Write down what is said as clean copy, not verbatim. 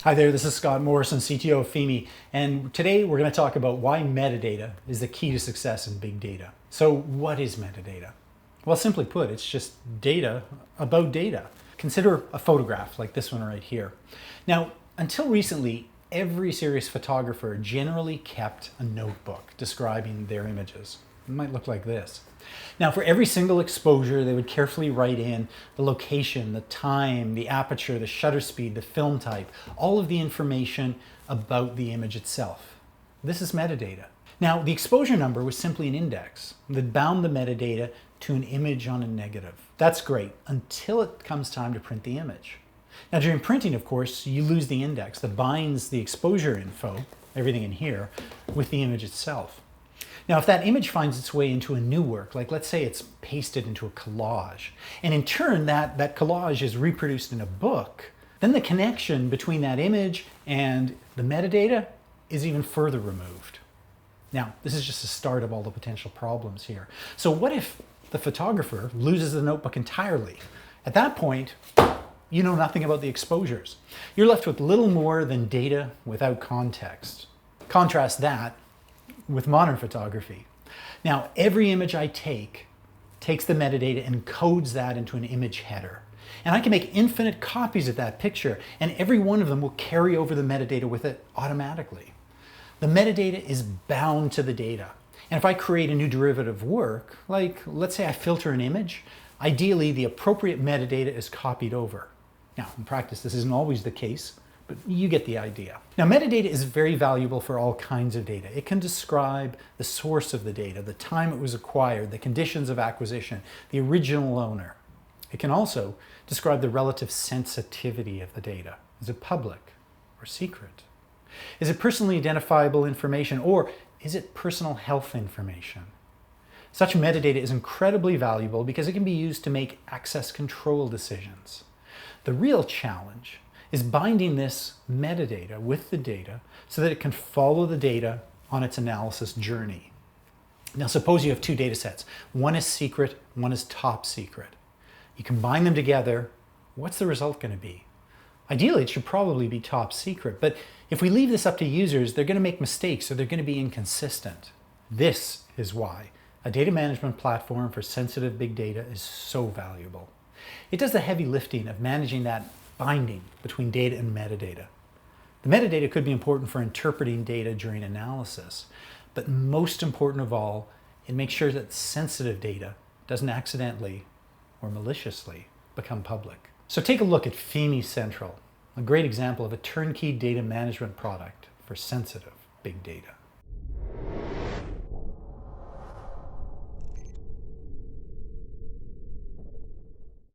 Hi there, this is Scott Morrison, CTO of PHEMI, and today we're going to talk about why metadata is the key to success in big data. So what is metadata? Well, simply put, it's just data about data. Consider a photograph like this one right here. Now, until recently, every serious photographer generally kept a notebook describing their images. It might look like this. Now, for every single exposure, they would carefully write in the location, the time, the aperture, the shutter speed, the film type, all of the information about the image itself. This is metadata. Now, the exposure number was simply an index that bound the metadata to an image on a negative. That's great until it comes time to print the image. Now, during printing, of course, you lose the index that binds the exposure info, everything in here, with the image itself. Now, if that image finds its way into a new work, like let's say it's pasted into a collage, and in turn that collage is reproduced in a book, then the connection between that image and the metadata is even further removed. Now, this is just the start of all the potential problems here. So what if the photographer loses the notebook entirely? At that point, you know nothing about the exposures. You're left with little more than data without context. Contrast that with modern photography. Now, every image I takes the metadata and codes that into an image header. And I can make infinite copies of that picture, and every one of them will carry over the metadata with it automatically. The metadata is bound to the data. And if I create a new derivative work, like let's say I filter an image, ideally the appropriate metadata is copied over. Now, in practice, this isn't always the case, but you get the idea. Now, metadata is very valuable for all kinds of data. It can describe the source of the data, the time it was acquired, the conditions of acquisition, the original owner. It can also describe the relative sensitivity of the data. Is it public or secret? Is it personally identifiable information, or is it personal health information? Such metadata is incredibly valuable because it can be used to make access control decisions. The real challenge is binding this metadata with the data so that it can follow the data on its analysis journey. Now, suppose you have two data sets. One is secret, one is top secret. You combine them together, what's the result going to be? Ideally, it should probably be top secret, but if we leave this up to users, they're going to make mistakes or they're going to be inconsistent. This is why a data management platform for sensitive big data is so valuable. It does the heavy lifting of managing that binding between data and metadata. The metadata could be important for interpreting data during analysis, but most important of all, it makes sure that sensitive data doesn't accidentally or maliciously become public. So take a look at PHEMI Central, a great example of a turnkey data management product for sensitive big data.